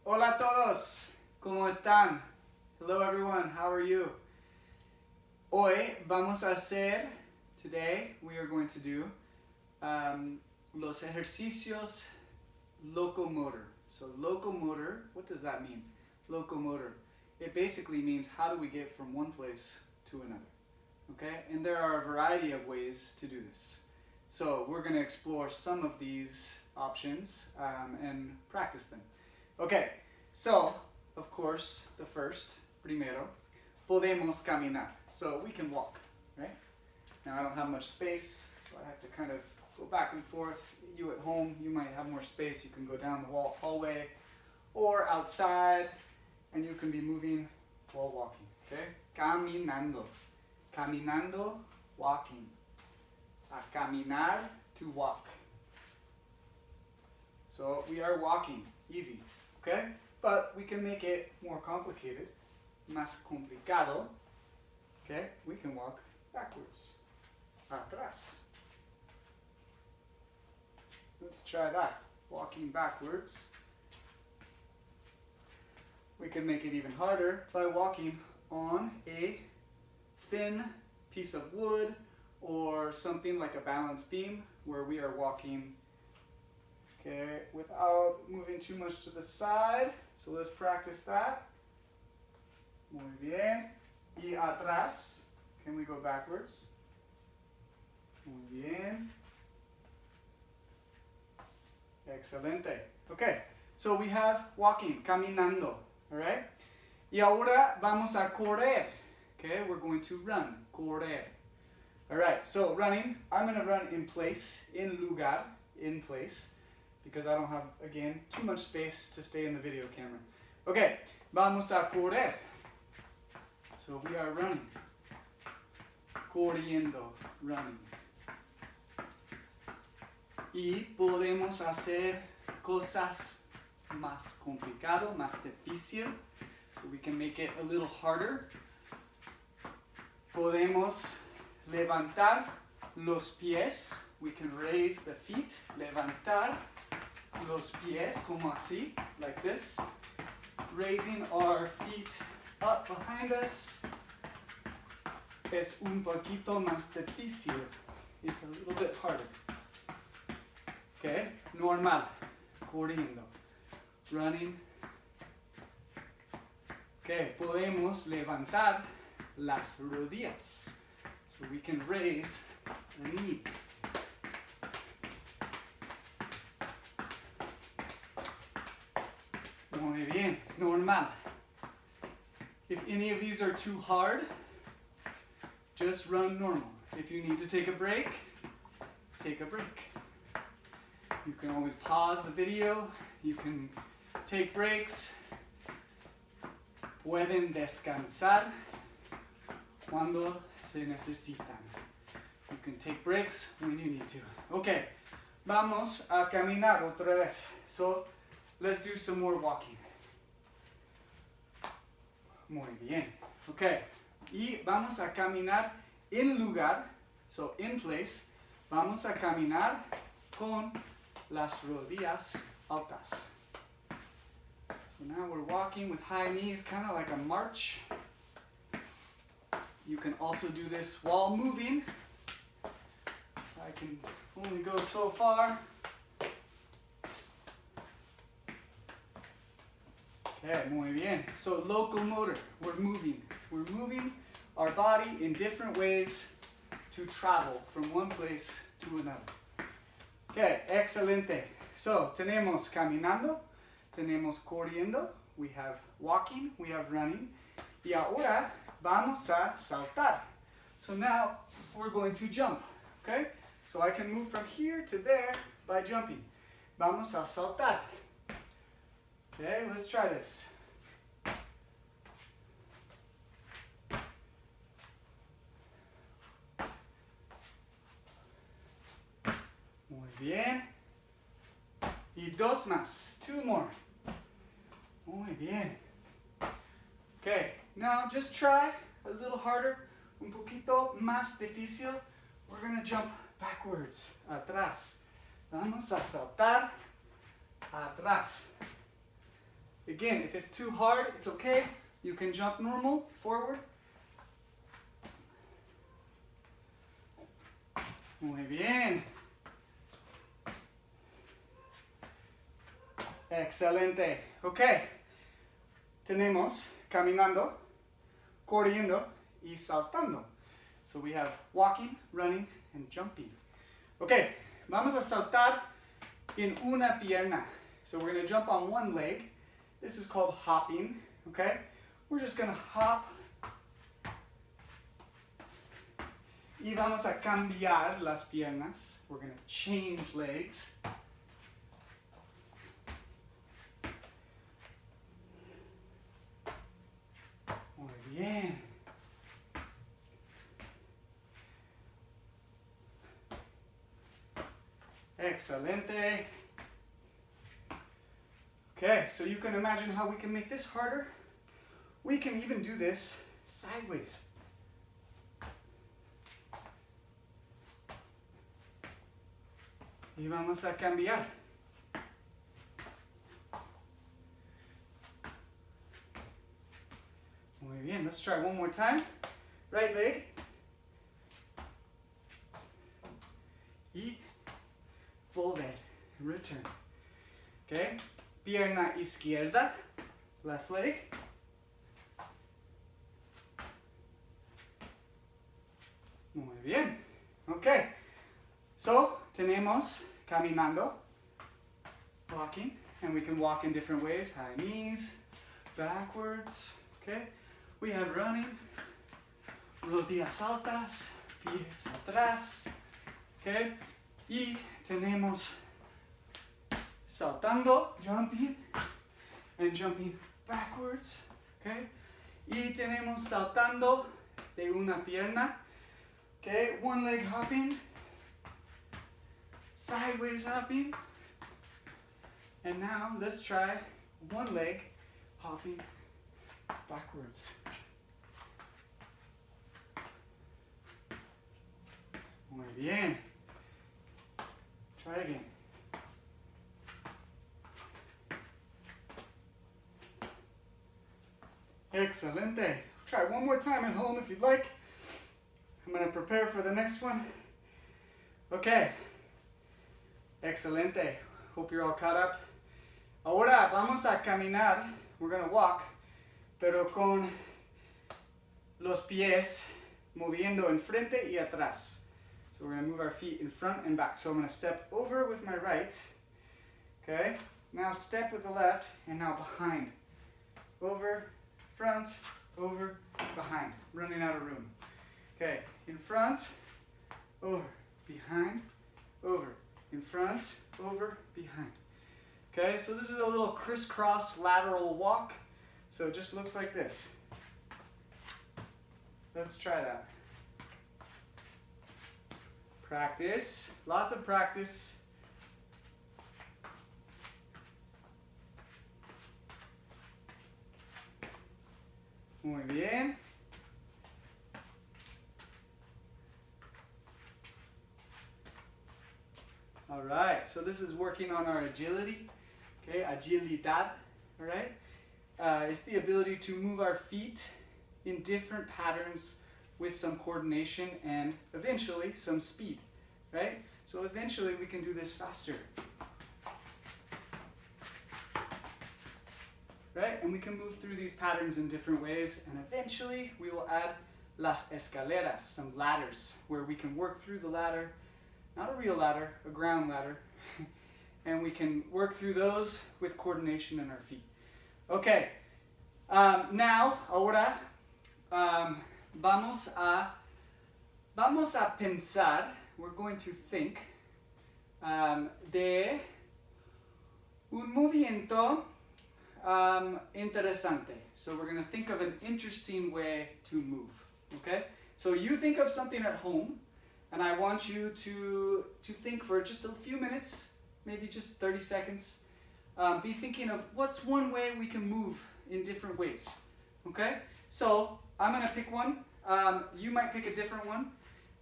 Hola a todos, ¿cómo están? Hello everyone, how are you? Hoy vamos a hacer, today we are going to do los ejercicios locomotor. So locomotor, what does that mean? Locomotor. It basically means how do we get from one place to another. Okay, and there are a variety of ways to do this. So we're going to explore some of these options and practice them. Okay, so of course the first, primero, podemos caminar. So we can walk, right? Now I don't have much space, so I have to kind of go back and forth. You at home, you might have more space. You can go down the hallway or outside, and you can be moving while walking, okay? Caminando. Caminando, walking. A caminar, to walk. So we are walking, easy, okay? But we can make it more complicated, más complicado, okay? We can walk backwards, atrás. Let's try that, walking backwards. We can make it even harder by walking on a thin piece of wood or something like a balance beam where we are walking, okay, without moving too much to the side. So let's practice that. Muy bien. Y atrás. Can we go backwards? Muy bien. Excelente. Okay, so we have walking, caminando, all right? Y ahora vamos a correr. Okay, we're going to run, correr. All right, so running, I'm going to run in place, in lugar, in place, because I don't have, again, too much space to stay in the video camera. Okay, vamos a correr. So we are running, corriendo, running. Y podemos hacer cosas más complicado, más difícil, so we can make it a little harder. Podemos levantar los pies. We can raise the feet. Levantar los pies, como así, like this. Raising our feet up behind us es un poquito más difícil. It's a little bit harder. Okay, normal, corriendo, running. Okay, podemos levantar las rodillas. So we can raise the knees. Muy bien, normal. If any of these are too hard, just run normal. If you need to take a break, take a break. You can always pause the video. You can take breaks. Pueden descansar cuando se necesitan. You can take breaks when you need to. Okay, vamos a caminar otra vez. So let's do some more walking. Muy bien. Okay, y vamos a caminar en lugar, so in place. Vamos a caminar con las rodillas altas. So now we're walking with high knees, kind of like a march. You can also do this while moving. I can only go so far. Okay, muy bien. So locomotor, we're moving. We're moving our body in different ways to travel from one place to another. Okay, excelente. So tenemos caminando, tenemos corriendo, we have walking, we have running. Y ahora vamos a saltar. So now we're going to jump, okay? So I can move from here to there by jumping. Vamos a saltar. Okay, let's try this. Muy bien. Y dos más, two more. Muy bien. Okay, now just try a little harder, un poquito más difícil. We're going to jump backwards, atrás. Vamos a saltar, atrás. Again, if it's too hard, it's okay. You can jump normal, forward. Muy bien. Excelente. Ok. Tenemos caminando, corriendo, y saltando. So we have walking, running, and jumping. Ok. Vamos a saltar en una pierna. So we're going to jump on one leg. This is called hopping. Okay. We're just going to hop. Y vamos a cambiar las piernas. We're going to change legs. Muy bien. Excelente. Okay, so you can imagine how we can make this harder. We can even do this sideways. Y vamos a cambiar. Muy bien, let's try one more time. Right leg. Y volver, return. Okay, pierna izquierda, left leg. Muy bien. Okay, so tenemos caminando, walking, and we can walk in different ways. High knees, backwards. Okay, we have running, rodillas altas, pies atrás. Okay, y tenemos saltando, jumping, and jumping backwards. Okay, y tenemos saltando de una pierna. Okay, one leg hopping, sideways hopping, and now let's try one leg hopping backwards. Muy bien. Try again. Excelente. Try one more time at home if you'd like. I'm going to prepare for the next one. Okay. Excelente. Hope you're all caught up. Ahora vamos a caminar. We're going to walk, pero con los pies moviendo enfrente y atrás. So we're going to move our feet in front and back. So I'm going to step over with my right. Okay. Now step with the left, and now behind. Over, front, over, behind. Running out of room. Okay. In front, over, behind, over. In front, over, behind. Okay, so this is a little crisscross lateral walk. So it just looks like this. Let's try that. Practice, lots of practice. Muy bien. All right, so this is working on our agility. Okay, agilidad, all right? It's the ability to move our feet in different patterns with some coordination and eventually some speed, right? So eventually we can do this faster. Right? And we can move through these patterns in different ways, and eventually we will add las escaleras, some ladders, where we can work through the ladder, not a real ladder, a ground ladder, and we can work through those with coordination in our feet. Okay, now, ahora, vamos a pensar, we're going to think de un movimiento interesante. So we're going to think of an interesting way to move, okay? So you think of something at home, and I want you to think for just a few minutes, maybe just 30 seconds. Be thinking of what's one way we can move in different ways, okay? So I'm going to pick one. You might pick a different one,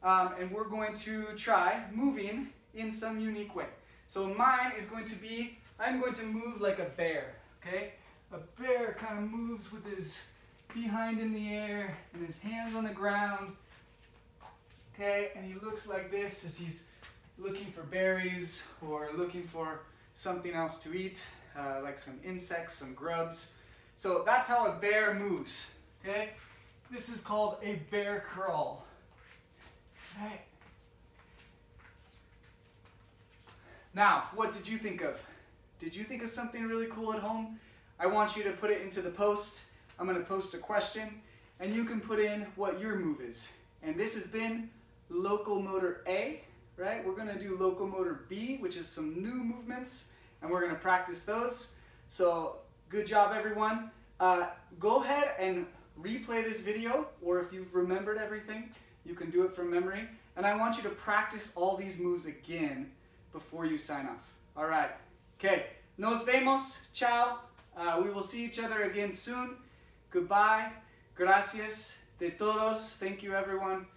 and we're going to try moving in some unique way. So mine is going to be, I'm going to move like a bear, okay? a bear kind of moves with his behind in the air and his hands on the ground. Okay, and he looks like this as he's looking for berries or looking for something else to eat, like some insects, some grubs. So that's how a bear moves. Okay, this is called a bear crawl. Okay. Now, what did you think of? Did you think of something really cool at home? I want you to put it into the post. I'm going to post a question, and you can put in what your move is. And this has been Locomotor A, right? We're going to do Locomotor B, which is some new movements, and we're going to practice those. So, good job, everyone. Go ahead and replay this video, or if you've remembered everything, you can do it from memory. And I want you to practice all these moves again before you sign off. All right. Okay. Nos vemos. Ciao. We will see each other again soon. Goodbye. Gracias de todos. Thank you, everyone.